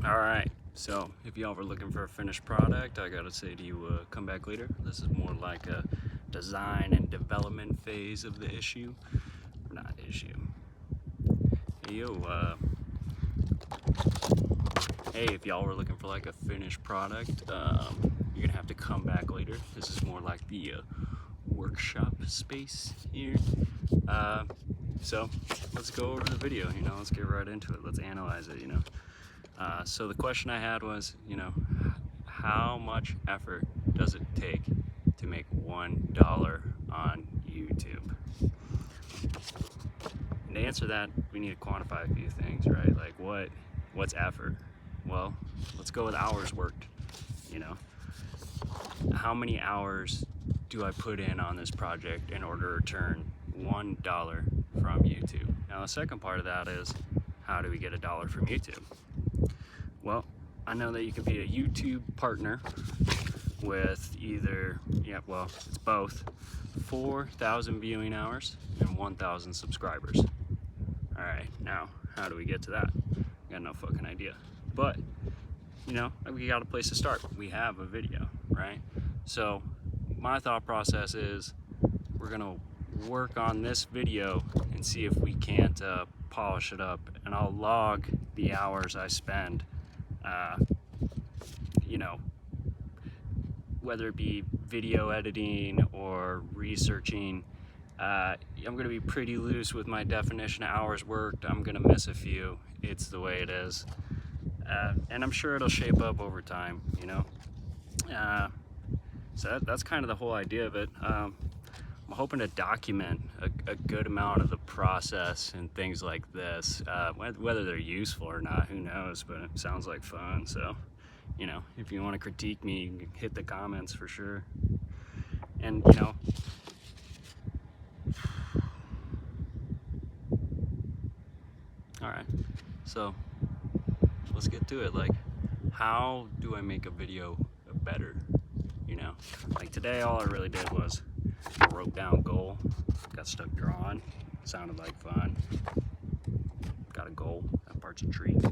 Alright, so if y'all were looking for a finished product, I gotta say to you, come back later. This is more like a design and development phase of the issue. Or not issue. Hey, hey, if y'all were looking for like a finished product, you're gonna have to come back later. This is more like the workshop space here. So let's go over the video, let's get right into it. Let's analyze it, So the question I had was, how much effort does it take to make $1 on YouTube? And to answer that, we need to quantify a few things, right? Like what's effort? Well, let's go with hours worked, How many hours do I put in on this project in order to earn $1 from YouTube? Now the second part of that is, how do we get $1 from YouTube? Well, I know that you can be a YouTube partner with either, it's both, 4,000 viewing hours and 1,000 subscribers. All right, now, how do we get to that? I got no fucking idea. But, we got a place to start. We have a video, right? So, my thought process is, we're gonna work on this video and see if we can't polish it up, and I'll log the hours I spend, whether it be video editing or researching. I'm gonna be pretty loose with my definition of hours worked. I'm gonna miss a few. It's the way it is. And I'm sure it'll shape up over time, So that's kind of the whole idea of it. I'm hoping to document a good amount of the process and things like this. Whether they're useful or not, who knows, but it sounds like fun. So, if you want to critique me, hit the comments for sure. And, all right, so let's get to it. Like, how do I make a video better? Like today, all I really did was wrote down goal, got stuck drawing, sounded like fun, got a goal, that part's a treat.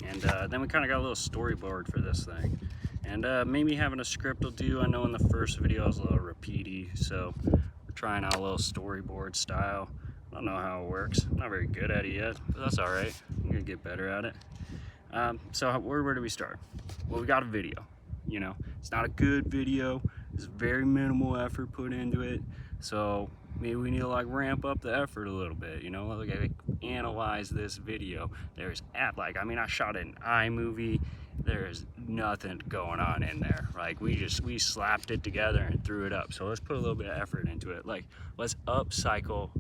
And then we kind of got a little storyboard for this thing. And maybe having a script will do. I know in the first video I was a little repeaty, so we're trying out a little storyboard style. I don't know how it works. I'm not very good at it yet, but that's all right. I'm gonna get better at it. So where do we start? Well, we got a video. It's not a good video. There's very minimal effort put into it. So maybe we need to like ramp up the effort a little bit, like analyze this video. I shot an iMovie. There's nothing going on in there. Like we slapped it together and threw it up. So let's put a little bit of effort into it. Like let's upcycle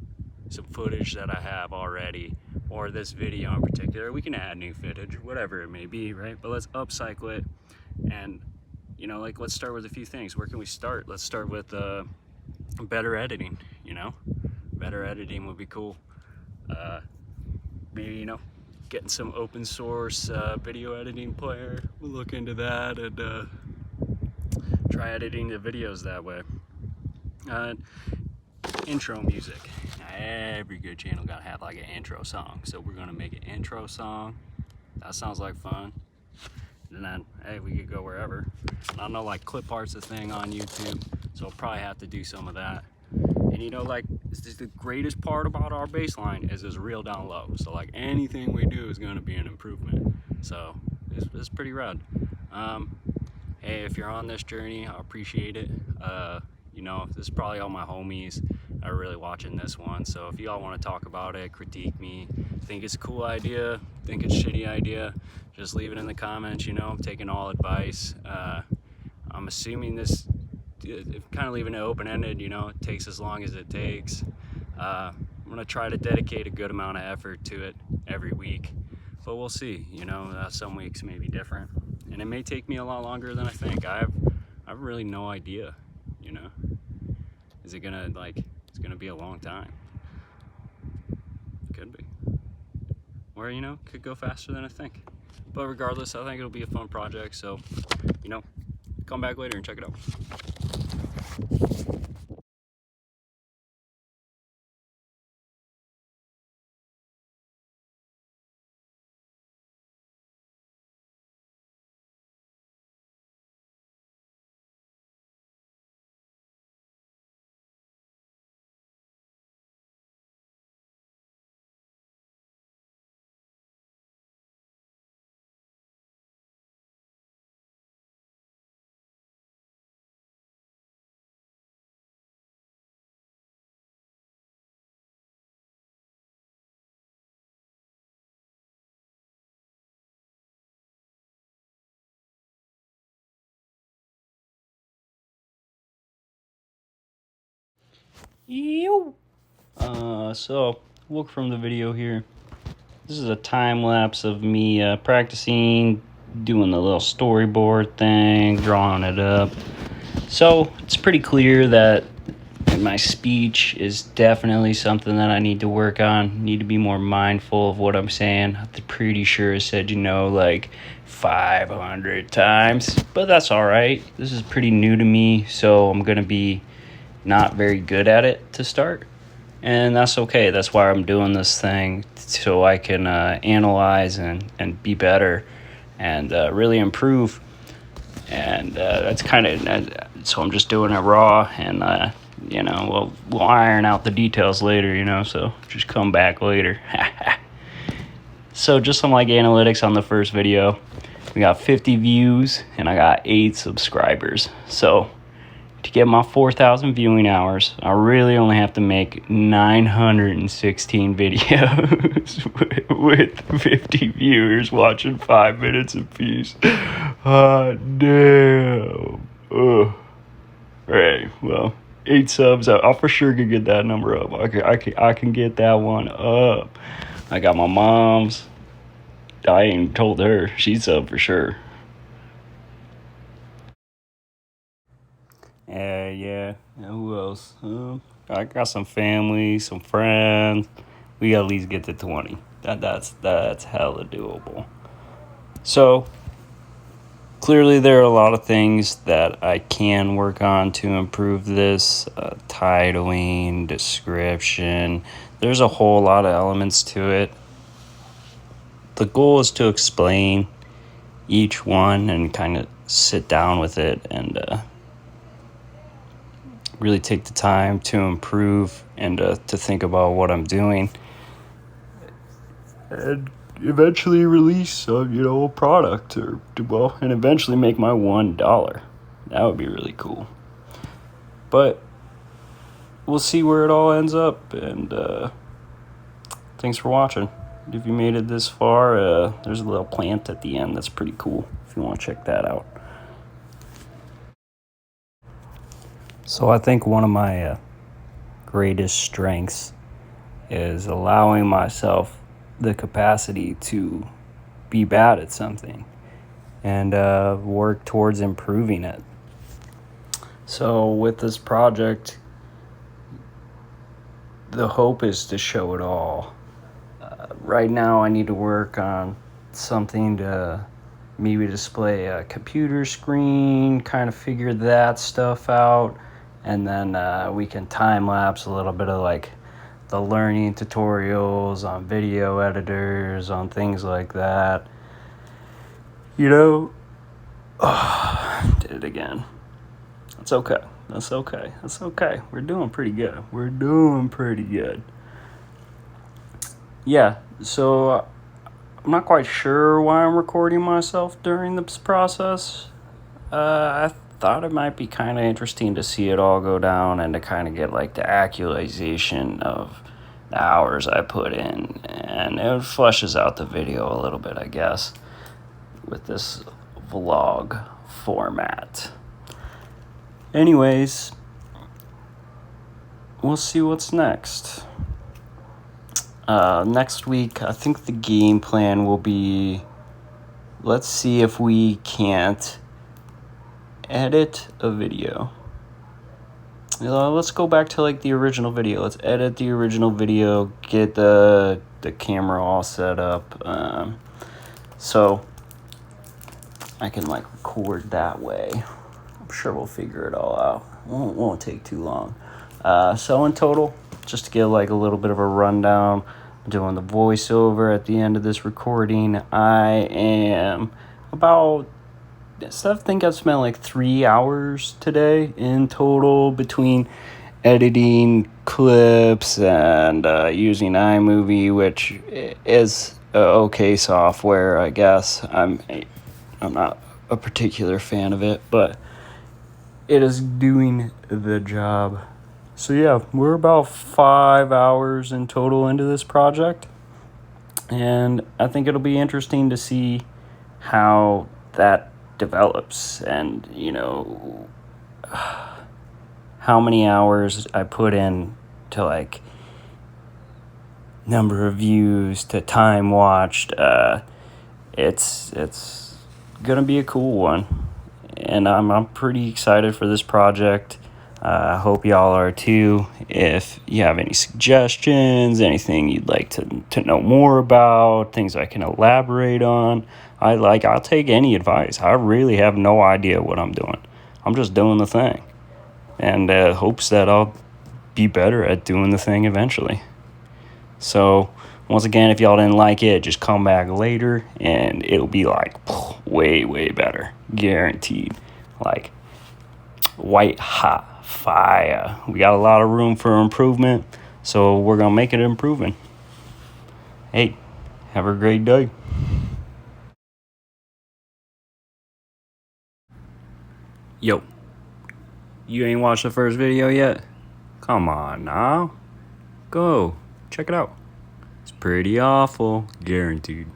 some footage that I have already, or this video in particular. We can add new footage, whatever it may be, right? But let's upcycle it. And let's start with a few things. Where can we start? Let's start with better editing. Better editing would be cool. Maybe getting some open source video editing player. We'll look into that and try editing the videos that way. Intro music. Now, every good channel gotta have like an intro song, so we're gonna make an intro song. That sounds like fun. And then, hey, we could go wherever. I know, like, clip art's a thing on YouTube, so I'll probably have to do some of that. And the greatest part about our baseline is it's real down low. So like anything we do is gonna be an improvement. So it's pretty rad. Hey, if you're on this journey, I appreciate it. This is probably all my homies that are really watching this one. So if y'all want to talk about it, critique me, think it's a cool idea, think it's a shitty idea, just leave it in the comments. I'm taking all advice. I'm assuming this, kind of leaving it open-ended, it takes as long as it takes. I'm gonna try to dedicate a good amount of effort to it every week, but we'll see. Some weeks may be different, and it may take me a lot longer than I think. I have really no idea. Is it gonna it's gonna be a long time? Could be, or could go faster than I think. But regardless, I think it'll be a fun project. So come back later and check it out. Ew. So look from the video here. This is a time lapse of me practicing, doing the little storyboard thing, drawing it up. So it's pretty clear that my speech is definitely something that I need to work on. Need to be more mindful of what I'm saying. I'm pretty sure I said, like 500 times, but that's all right. This is pretty new to me, so I'm going to be not very good at it to start. And that's okay. That's why I'm doing this thing, so I can analyze and be better and really improve. And that's kind of, so I'm just doing it raw, and we'll iron out the details later, so just come back later. So just some analytics on the first video. We got 50 views and I got 8 subscribers. So to get my 4,000 viewing hours, I really only have to make 916 videos with 50 viewers watching 5 minutes apiece. Damn. Ugh. Right, well, 8 subs, I for sure could get that number up. I can get that one up. I got my mom's. I ain't told her. She's up for sure. Yeah. Who else? I got some family, some friends. We gotta at least get to 20. That's hella doable. So clearly there are a lot of things that I can work on to improve this. Titling, description. There's a whole lot of elements to it. The goal is to explain each one and kind of sit down with it and really take the time to improve and to think about what I'm doing, and eventually release a product, and eventually make my $1. That would be really cool. But we'll see where it all ends up, and thanks for watching. If you made it this far, there's a little plant at the end that's pretty cool if you want to check that out. So I think one of my greatest strengths is allowing myself the capacity to be bad at something and work towards improving it. So with this project, the hope is to show it all. Right now I need to work on something to maybe display a computer screen, kind of figure that stuff out, and then we can time lapse a little bit of the learning tutorials on video editors, on things like that. Did it again. That's okay. We're doing pretty good. Yeah, so I'm not quite sure why I'm recording myself during this process. I thought it might be kind of interesting to see it all go down and to kind of get the actualization of the hours I put in, and it fleshes out the video a little bit, I guess, with this vlog format. Anyways, we'll see what's next. Next week, I think the game plan will be, let's see if we can't edit a video. Let's go back to the original video. Let's edit the original video, get the camera all set up, so I can record that way. I'm sure we'll figure it all out. Won't take too long. So in total, just to get a little bit of a rundown, doing the voiceover at the end of this recording, I think I've spent 3 hours today in total between editing clips and using iMovie, which is okay software, I guess. I'm not a particular fan of it, but it is doing the job. So yeah, we're about 5 hours in total into this project, and I think it'll be interesting to see how that develops and how many hours I put in to like number of views to time watched. It's gonna be a cool one, and I'm pretty excited for this project. I hope y'all are too. If you have any suggestions, anything you'd like to know more about, things I can elaborate on, I'll take any advice. I really have no idea what I'm doing. I'm just doing the thing, and hopes that I'll be better at doing the thing eventually. So once again, if y'all didn't like it, just come back later and it'll be like way better, guaranteed. Like white hot fire. We got a lot of room for improvement, so we're gonna make it improving. Hey, have a great day. Yo, you ain't watched the first video yet? Come on now, go check it out. It's pretty awful, guaranteed.